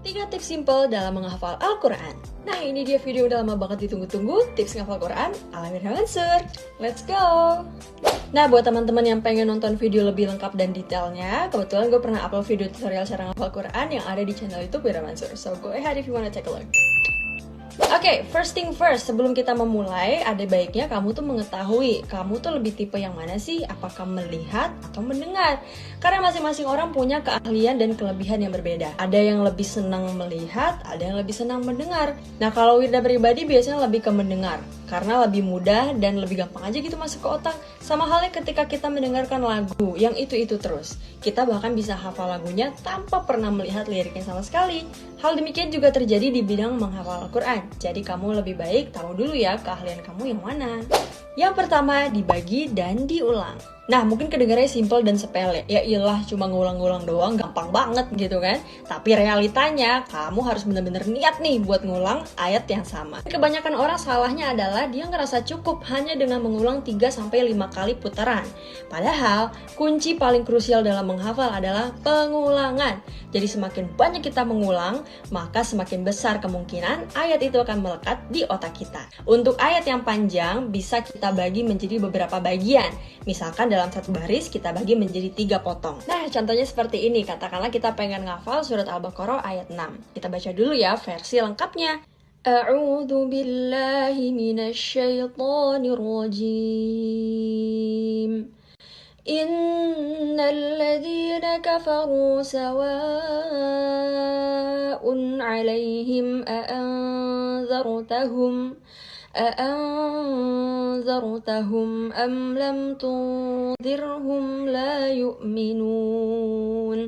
3 tips simple dalam menghafal Al-Quran. Nah, ini dia video udah lama banget ditunggu-tunggu, tips menghafal Quran ala Mirna Mansur. Let's go! Nah, buat teman-teman yang pengen nonton video lebih lengkap dan detailnya, kebetulan gue pernah upload video tutorial cara menghafal Quran yang ada di channel YouTube Mirna Mansur. So, go ahead if you wanna take a look. Oke, first thing first, sebelum kita memulai, ada baiknya kamu tuh mengetahui kamu tuh lebih tipe yang mana sih, apakah melihat atau mendengar. Karena masing-masing orang punya keahlian dan kelebihan yang berbeda. Ada yang lebih senang melihat, ada yang lebih senang mendengar. Nah, kalau Wirda pribadi biasanya lebih ke mendengar, karena lebih mudah dan lebih gampang aja gitu masuk ke otak. Sama halnya ketika kita mendengarkan lagu yang itu-itu terus, kita bahkan bisa hafal lagunya tanpa pernah melihat liriknya sama sekali. Hal demikian juga terjadi di bidang menghafal Al-Quran. Jadi kamu lebih baik tahu dulu ya keahlian kamu yang mana. Yang pertama, dibagi dan diulang. Nah, mungkin kedengarannya simple dan sepele. Ya iyalah, cuma ngulang-ngulang doang, gampang banget gitu kan. Tapi realitanya, kamu harus benar-benar niat nih buat ngulang ayat yang sama. Kebanyakan orang salahnya adalah dia ngerasa cukup hanya dengan mengulang 3-5 kali putaran. Padahal, kunci paling krusial dalam menghafal adalah pengulangan. Jadi semakin banyak kita mengulang, maka semakin besar kemungkinan ayat itu akan melekat di otak kita. Untuk ayat yang panjang, bisa kita bagi menjadi beberapa bagian. Misalkan dalam satu baris kita bagi menjadi 3 potong. Nah, contohnya seperti ini. Katakanlah kita pengen ngafal surat Al-Baqarah ayat 6. Kita baca dulu ya versi lengkapnya. A'udzu billahi minasyaitonir rajim. Innal ladzina kafaru sawa'un 'alaihim أأنذرتهم أم لم تنذرهم لا يؤمنون.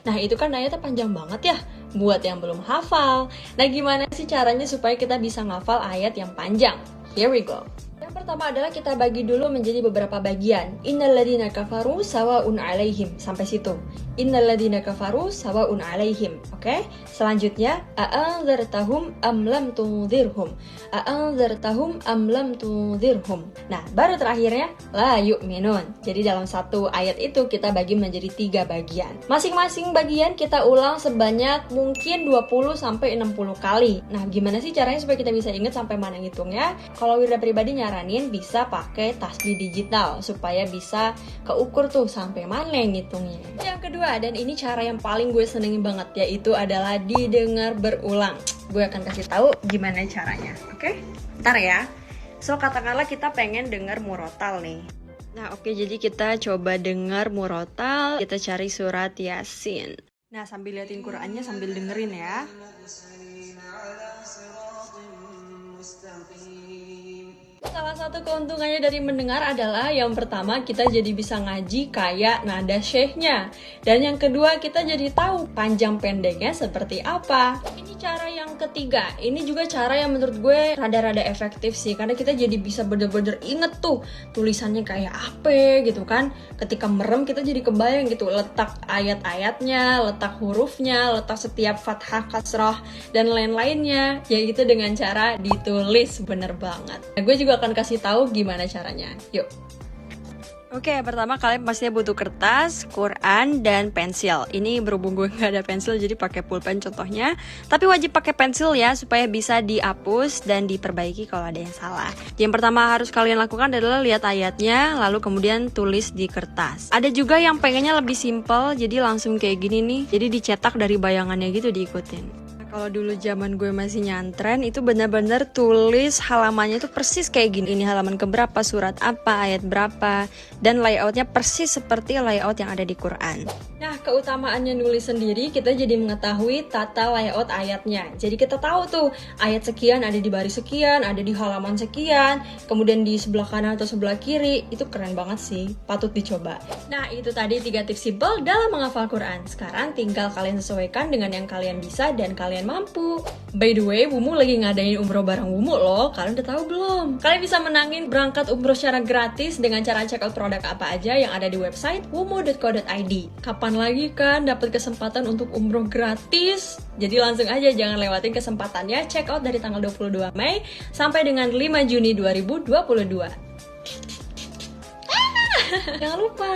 Nah, itu kan ayatnya panjang banget ya buat yang belum hafal. Nah, gimana sih caranya supaya kita bisa ngafal ayat yang panjang? Here we go. Yang pertama adalah kita bagi dulu menjadi beberapa bagian. Innal ladzina kafaru sawa'un 'alaihim, sampai situ. Innal ladzina kafaru sawa'un 'alaihim. Oke? Selanjutnya, a'anzartahum am lam tunzirhum. A'anzartahum am lam tunzirhum. Nah, baru terakhirnya la yu'minun. Jadi dalam satu ayat itu kita bagi menjadi 3 bagian. Masing-masing bagian kita ulang sebanyak mungkin 20-60 kali. Nah, gimana sih caranya supaya kita bisa ingat sampai mana ngitungnya? Kalau Wirda pribadi nyaranin bisa pakai tasbih digital supaya bisa keukur tuh sampai mana ngitungnya. Yang kedua, dan ini cara yang paling gue senengin banget, yaitu adalah didengar berulang. Gue akan kasih tahu gimana caranya, oke? Ntar ya. So, katakanlah kita pengen dengar murotal nih. Nah, oke, jadi kita coba dengar murotal. Kita cari surat Yasin. Nah, sambil liatin Qur'annya sambil dengerin ya. Salah satu keuntungannya dari mendengar adalah yang pertama kita jadi bisa ngaji kayak nada syekhnya. Dan yang kedua kita jadi tahu panjang pendeknya seperti apa. Ini cara yang ketiga. Ini juga cara yang menurut gue rada-rada efektif sih. Karena kita jadi bisa bener-bener inget tuh tulisannya kayak apa gitu kan. Ketika merem kita jadi kebayang gitu letak ayat-ayatnya, letak hurufnya, letak setiap fathah, kasrah, dan lain-lainnya. Ya gitu dengan cara ditulis, bener banget. Nah, gue juga akan kasih tahu gimana caranya. Yuk. Oke, pertama kalian pastinya butuh kertas, Quran, dan pensil. Ini berhubung gue nggak ada pensil jadi pakai pulpen contohnya. Tapi wajib pakai pensil ya supaya bisa dihapus dan diperbaiki kalau ada yang salah. Yang pertama harus kalian lakukan adalah lihat ayatnya, lalu kemudian tulis di kertas. Ada juga yang pengennya lebih simple, jadi langsung kayak gini nih. Jadi dicetak dari bayangannya gitu diikutin. Kalau dulu zaman gue masih nyantren, itu benar-benar tulis halamannya itu persis kayak gini. Ini halaman keberapa, surat apa, ayat berapa, dan layoutnya persis seperti layout yang ada di Quran. Nah, keutamaannya nulis sendiri, kita jadi mengetahui tata layout ayatnya. Jadi kita tahu tuh, ayat sekian ada di baris sekian, ada di halaman sekian, kemudian di sebelah kanan atau sebelah kiri. Itu keren banget sih, patut dicoba. Nah, itu tadi 3 tips simple dalam menghafal Quran. Sekarang tinggal kalian sesuaikan dengan yang kalian bisa dan kalian mampu. By the way, Wumu lagi ngadain umroh bareng Wumu loh. Kalian udah tahu belum? Kalian bisa menangin berangkat umroh secara gratis dengan cara check out produk apa aja yang ada di website wumu.co.id. Kapan lagi kan dapat kesempatan untuk umroh gratis? Jadi langsung aja jangan lewatin kesempatannya. Check out dari tanggal 22 Mei sampai dengan 5 Juni 2022. Jangan lupa